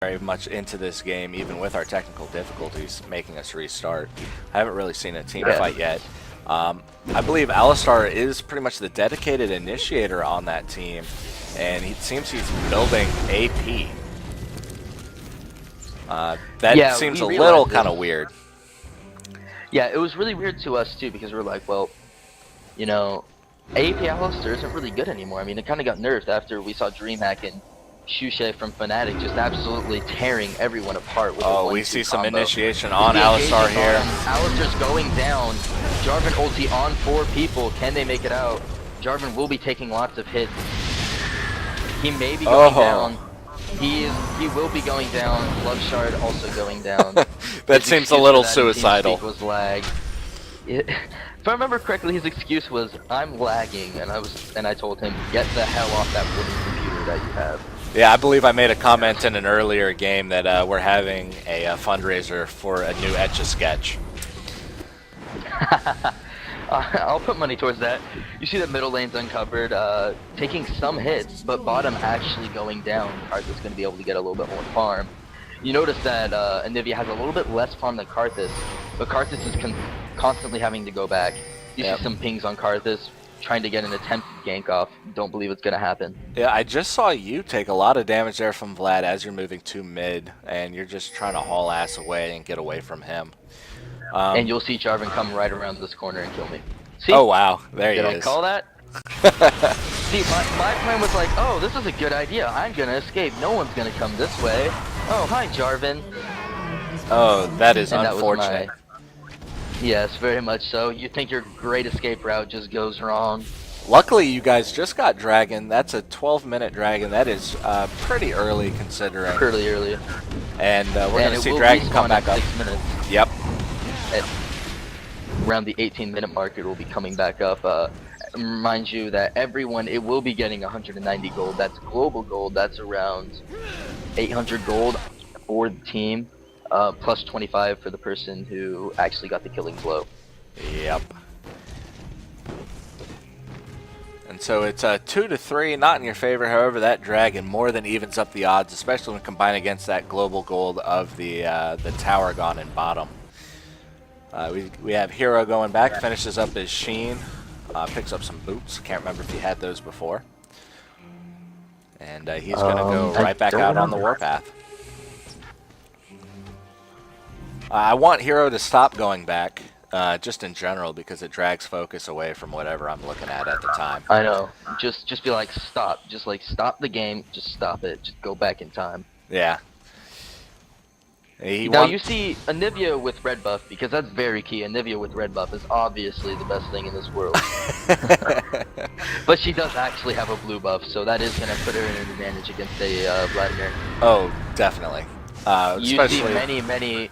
very much into this game, even with our technical difficulties making us restart. I haven't really seen a team fight yet. I believe Alistar is pretty much the dedicated initiator on that team, and it seems he's building AP. That seems a little kind of weird. Yeah, it was really weird to us too, because we're like, well, you know, AP Alistar isn't really good anymore. I mean, it kind of got nerfed after we saw DreamHack and Shushay from Fnatic just absolutely tearing everyone apart with Oh, we see some initiation on Alistar here. Alistar's going down. Jarvan ulti on 4 people. Can they make it out? Jarvan will be taking lots of hits. He may be going down. He will be going down. Love Shard also going down. That seems a little suicidal. Was lag. If I remember correctly, his excuse was, "I'm lagging," and I told him, "Get the hell off that wooden computer that you have." Yeah, I believe I made a comment in an earlier game that we're having a fundraiser for a new Etch-a-Sketch. I'll put money towards that. You see that middle lane's uncovered, taking some hits, but bottom actually going down. Karthus going to be able to get a little bit more farm. You notice that Anivia has a little bit less farm than Karthus, but Karthus is constantly having to go back. You see some pings on Karthus, trying to get an attempted gank off. Don't believe it's going to happen. Yeah, I just saw you take a lot of damage there from Vlad as you're moving to mid, and you're just trying to haul ass away and get away from him. And you'll see Jarvan come right around this corner and kill me. See? Oh wow, there he is. Did I call that? See, my plan was like, oh, this is a good idea. I'm going to escape. No one's going to come this way. Oh, hi, Jarvan. Oh, that is unfortunate. Yes, very much so. You think your great escape route just goes wrong. Luckily, you guys just got Dragon. That's a 12-minute Dragon. That is pretty early considering. Pretty early. And we're going to see Dragon come back up. 6 minutes. Yep. Around the 18-minute mark, it will be coming back up. Remind you that everyone, it will be getting 190 gold. That's global gold. That's around 800 gold for the team. Plus 25 for the person who actually got the killing blow. Yep. And so it's 2-3, not in your favor. However, that Dragon more than evens up the odds, especially when combined against that global gold of the tower gone in bottom. We have Hero going back, finishes up his Sheen, picks up some boots. Can't remember if he had those before. And he's going to go right back out on the warpath. I want Hero to stop going back, just in general, because it drags focus away from whatever I'm looking at the time. I know. Just be like, stop. Just like, stop the game. Just stop it. Just go back in time. Yeah. Now you see Anivia with red buff, because that's very key. Anivia with red buff is obviously the best thing in this world. But she does actually have a blue buff, so that is going to put her in an advantage against a Vladimir. Oh, definitely. You see many...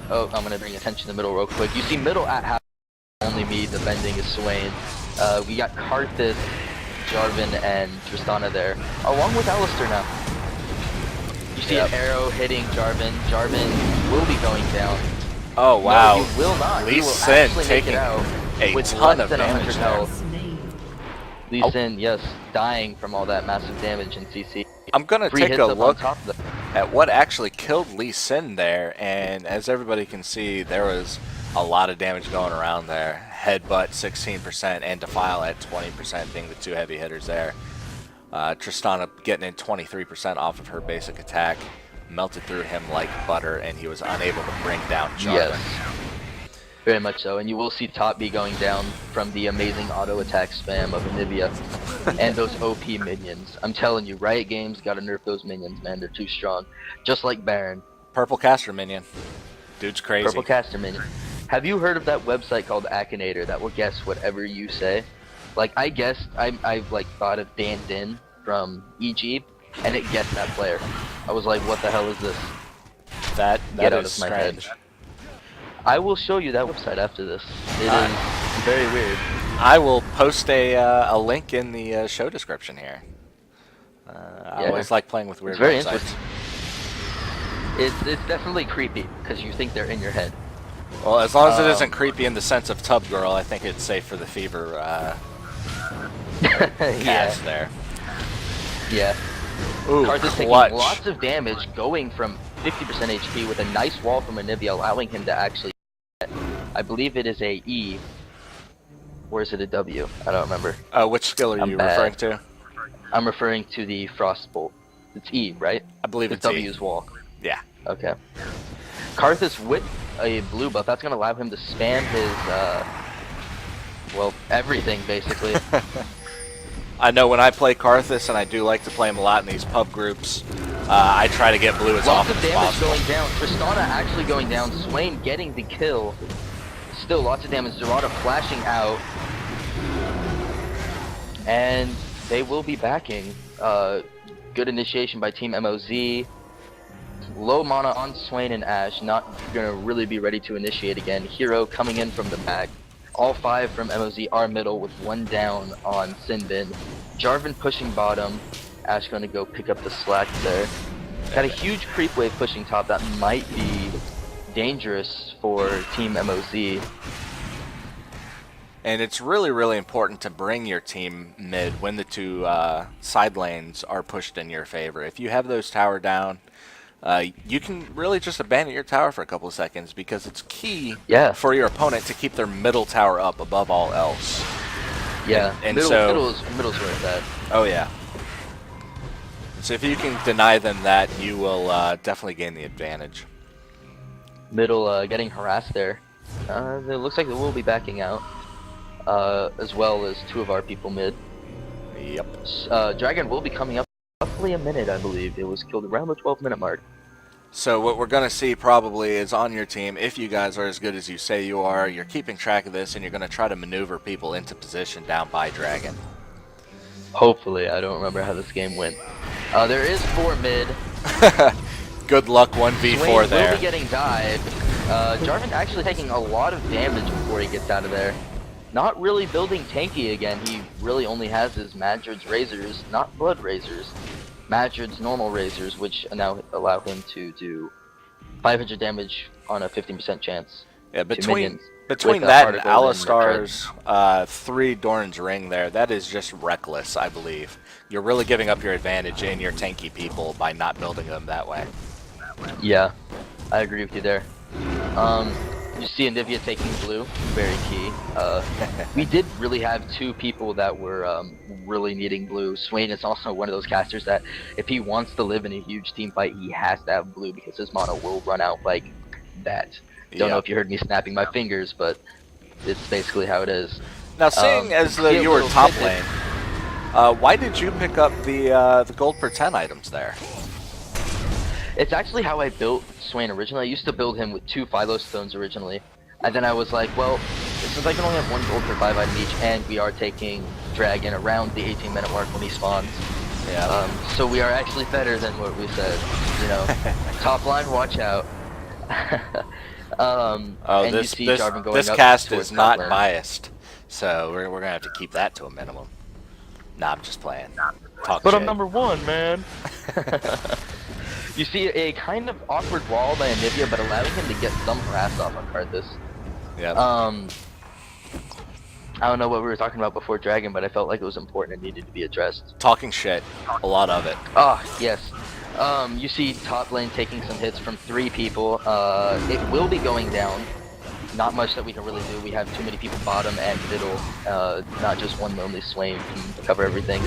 Oh, I'm going to bring attention to middle real quick. You see middle at half, only me defending is Swain. We got Karthus, Jarvan, and Tristana there, along with Alistar now. You see an arrow hitting Jarvan. Jarvan will be going down. Oh wow! No, he will not. Lee Sin taking a ton of damage health. Lee Sin, yes, dying from all that massive damage in CC. I'm gonna take a look at what actually killed Lee Sin there, and as everybody can see, there was a lot of damage going around there. Headbutt 16% and Defile at 20% being the two heavy hitters there. Tristana getting in 23% off of her basic attack, melted through him like butter, and he was unable to bring down Jarvan. Yes, very much so, and you will see top B going down from the amazing auto attack spam of Anivia and those OP minions. I'm telling you, Riot Games gotta nerf those minions, man. They're too strong. Just like Baron. Purple caster minion. Dude's crazy. Purple caster minion. Have you heard of that website called Akinator that will guess whatever you say? Like, I guessed, I like thought of Dan Din from EG, and it guessed that player. I was like, what the hell is this? That Get out is of my strange. head. I will show you that website after this. It is very weird. I will post a link in the show description here. I always like playing with weird very websites. It's definitely creepy, because you think they're in your head. Well, as long as it isn't creepy in the sense of Tub Girl, I think it's safe for the Fever cast there. Yeah. Ooh, Karthus taking clutch. lots of damage, going from 50% HP with a nice wall from Anivia, allowing him to actually. I believe it is a E, or is it a W? I don't remember. Which skill are I'm you bad. referring to? I'm referring to the Frostbolt. It's E, right? I believe it's W's E. wall. Yeah. Okay. Karthus with a blue buff, that's going to allow him to spam his, well, everything, basically. I know when I play Karthus, and I do like to play him a lot in these pub groups, I try to get blue as Lots often of as damage possible. going down. Tristana actually going down. Swain getting the kill. Still lots of damage. Zerata flashing out. And they will be backing. Good initiation by Team MOZ. Low mana on Swain and Ashe. Not going to really be ready to initiate again. Hero coming in from the back. All 5 from MOZ are middle with 1 down on SYN BYN. Jarvan pushing bottom. Ashe going to go pick up the slack there. Got a huge creep wave pushing top that might be dangerous for Team MOZ. And it's really, really important to bring your team mid when the 2 side lanes are pushed in your favor. If you have those tower down, you can really just abandon your tower for a couple of seconds because it's key for your opponent to keep their middle tower up above all else. Yeah, and middle's where it's at. Oh yeah. So if you can deny them that, you will definitely gain the advantage. Middle getting harassed there. It looks like they will be backing out, as well as 2 of our people mid. Yep. Dragon will be coming up roughly a minute, I believe. It was killed around the 12-minute mark. So what we're going to see probably is on your team, if you guys are as good as you say you are, you're keeping track of this and you're going to try to maneuver people into position down by Dragon. Hopefully. I don't remember how this game went. There is 4 mid. Good luck 1v4 Swain there. will be getting died. Jarvan actually taking a lot of damage before he gets out of there. Not really building tanky again. He really only has his Madrid's Razors, not Blood Razors. Madrid's normal Razors, which now allow him to do 500 damage on a 15% chance. Yeah, between that with, and Alistar's 3 Doran's Ring there, that is just reckless, I believe. You're really giving up your advantage in your tanky people by not building them that way. Yeah, I agree with you there. You see Anivia taking blue, very key. We did really have 2 people that were really needing blue. Swain is also one of those casters that if he wants to live in a huge team fight, he has to have blue because his mana will run out like that. Don't know if you heard me snapping my fingers, but it's basically how it is. Now, seeing as though you were top lane, why did you pick up the gold per 10 items there? It's actually how I built Swain originally. I used to build him with 2 Philo Stones originally. And then I was like, well, since I can only have 1 gold per 5 item each, and we are taking Dragon around the 18-minute mark when he spawns. Yeah. So we are actually better than what we said. You know, top line, watch out. And this you see Jarvan going up cast towards is not top lane. biased, so we're gonna have to keep that to a minimum. Nah, I'm just playing. Talk But shit. I'm number 1, man. You see a kind of awkward wall by Anivia, but allowing him to get some harass off on Karthus. Yep. I don't know what we were talking about before Dragon, but I felt like it was important and needed to be addressed. Talking shit. A lot of it. Ah, yes. You see top lane taking some hits from 3 people. It will be going down. Not much that we can really do. We have too many people bottom and middle. Not just one lonely Swain can cover everything.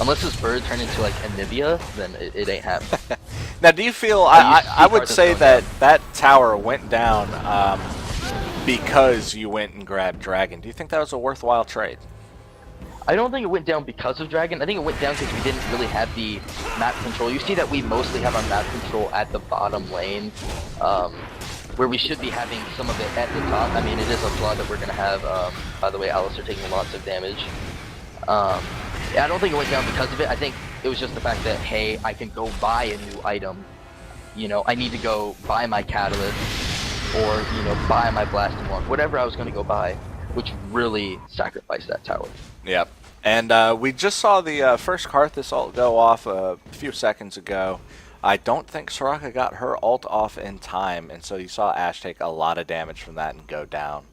Unless this bird turned into like Anivia, then it ain't happening. Now, do you feel? I would say that that tower went down because you went and grabbed Dragon. Do you think that was a worthwhile trade? I don't think it went down because of Dragon. I think it went down because we didn't really have the map control. You see that we mostly have our map control at the bottom lane, where we should be having some of it at the top. I mean, it is a flaw that we're going to have. By the way, Alistar taking lots of damage. Yeah, I don't think it went down because of it. I think it was just the fact that, hey, I can go buy a new item. You know, I need to go buy my Catalyst, or, you know, buy my Blasting Walk, whatever I was going to go buy, which really sacrificed that tower. Yep. And we just saw the first Karthus ult go off a few seconds ago. I don't think Soraka got her ult off in time, and so you saw Ashe take a lot of damage from that and go down.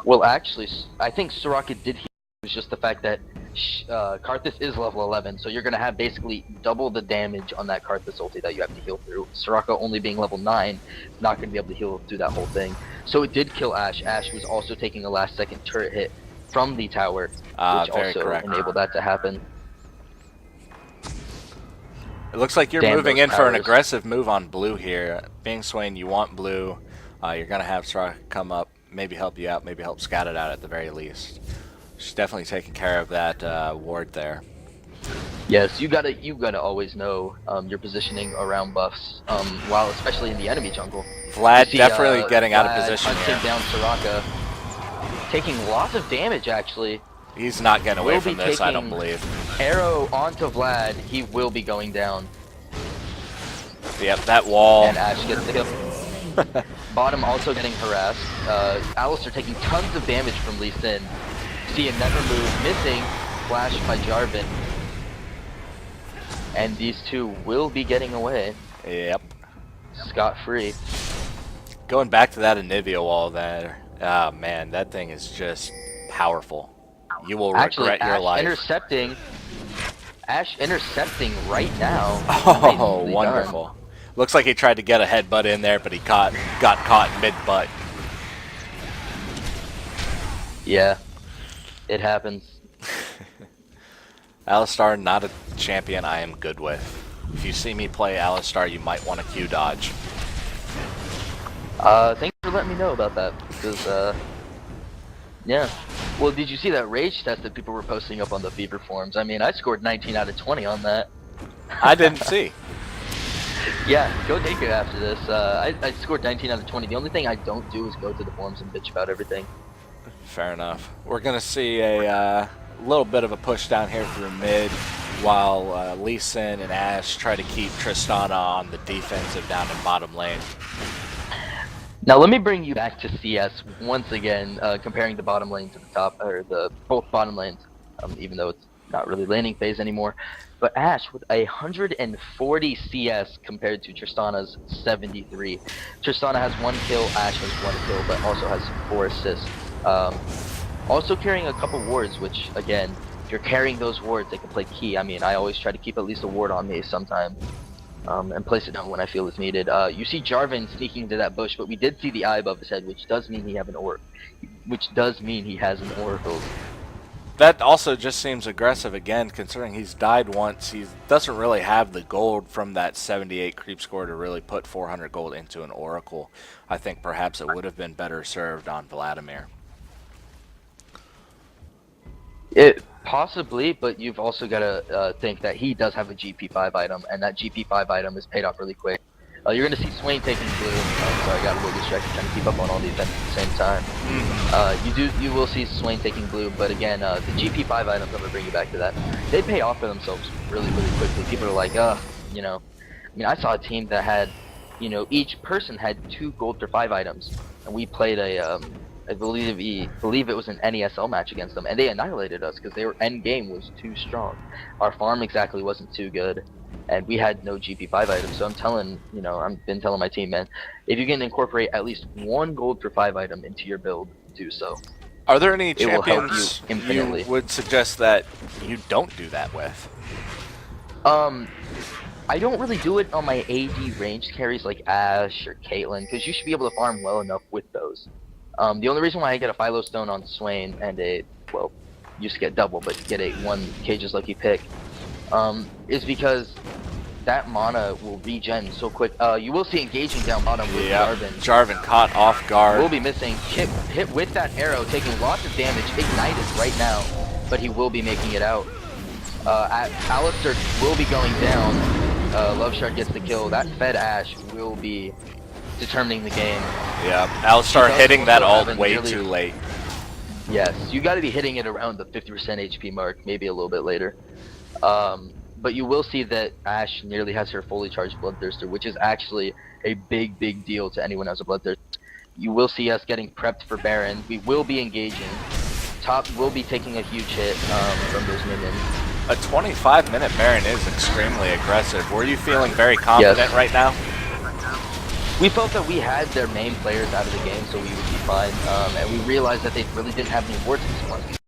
Well, actually, I think Soraka did was just the fact that Karthus is level 11, so you're going to have basically double the damage on that Karthus ulti that you have to heal through. Soraka only being level 9 is not going to be able to heal through that whole thing. So it did kill Ashe. Ashe was also taking a last second turret hit from the tower, which also enabled that to happen. It looks like you're moving in for an aggressive move on blue here. Being Swain, you want blue. You're going to have Soraka come up, maybe help you out, maybe help scout it out at the very least. She's definitely taking care of that ward there. Yes, you gotta always know your positioning around buffs, while especially in the enemy jungle. Vlad definitely getting out of position here. Hunting down Soraka, taking lots of damage actually. He's not getting away from this, I don't believe. Arrow onto Vlad, he will be going down. Yep, that wall. And Ashe gets the kill. Bottom also getting harassed. Alistar taking tons of damage from Lee Sin. See a never move, missing, flash by Jarvan. And these two will be getting away. Yep. Scot-free. Going back to that Anivia wall there, oh man, that thing is just powerful. You will regret your life. Ashe intercepting right now. Oh, wonderful. Done. Looks like he tried to get a headbutt in there, but he got caught mid-butt. Yeah, it happens. Alistar, not a champion I am good with. If you see me play Alistar, you might want to Q dodge. Thanks for letting me know about that, because, yeah. Well, did you see that rage test that people were posting up on the Fever forums? I mean, I scored 19 out of 20 on that. I didn't see. Yeah, go take it after this. I scored 19 out of 20. The only thing I don't do is go to the forums and bitch about everything. Fair enough. We're going to see a little bit of a push down here through mid, while Lee Sin and Ashe try to keep Tristana on the defensive down in bottom lane. Now let me bring you back to CS once again, comparing the bottom lane to the top, or both bottom lanes, even though it's not really laning phase anymore. But Ashe with 140 CS compared to Tristana's 73. Tristana has 1 kill, Ashe has 1 kill, but also has 4 assists. Also carrying a couple wards, which again, if you're carrying those wards, they can play key. I mean, I always try to keep at least a ward on me sometime. And place it down when I feel it's needed. You see Jarvan sneaking into that bush, but we did see the eye above his head, which does mean he has an oracle. That also just seems aggressive again, considering he's died once. He doesn't really have the gold from that 78 creep score to really put 400 gold into an oracle. I think perhaps it would have been better served on Vladimir. It possibly, but you've also got to think that he does have a GP5 item, and that GP5 item is paid off really quick. You're going to see Swain taking blue. Sorry, I got a little distracted trying to keep up on all the events at the same time. You will see Swain taking blue, but again, the GP5 items, I'm going to bring you back to that. They pay off for themselves really, really quickly. People are like, you know. I mean, I saw a team that had, you know, each person had 2 gold for 5 items, and we played I believe it was an NESL match against them, and they annihilated us because their end game was too strong. Our farm exactly wasn't too good, and we had no GP5 items. So I've been telling my team, man, if you can incorporate at least 1 gold for 5 item into your build, do so. Are there any champions you would suggest that you don't do that with? I don't really do it on my AD ranged carries like Ashe or Caitlyn, because you should be able to farm well enough with those. The only reason why I get a Philo Stone on Swain and you used to get double, but get a 1 Cage's Lucky Pick, is because that mana will regen so quick. You will see engaging down bottom with Jarvan. Jarvan caught off guard. Will be missing. Hit with that arrow, taking lots of damage. Ignited right now, but he will be making it out. Alistar will be going down. Love Shard gets the kill. That fed Ashe will be determining the game. Yeah, Alistar hitting that ult way too late. Yes, you got to be hitting it around the 50% HP mark, maybe a little bit later. But you will see that Ashe nearly has her fully charged Bloodthirster, which is actually a big, big deal to anyone who has a Bloodthirster. You will see us getting prepped for Baron. We will be engaging. Top will be taking a huge hit from those minions. A 25-minute Baron is extremely aggressive. Were you feeling very confident right now? We felt that we had their main players out of the game, so we would be fine. And we realized that they really didn't have any wards this month.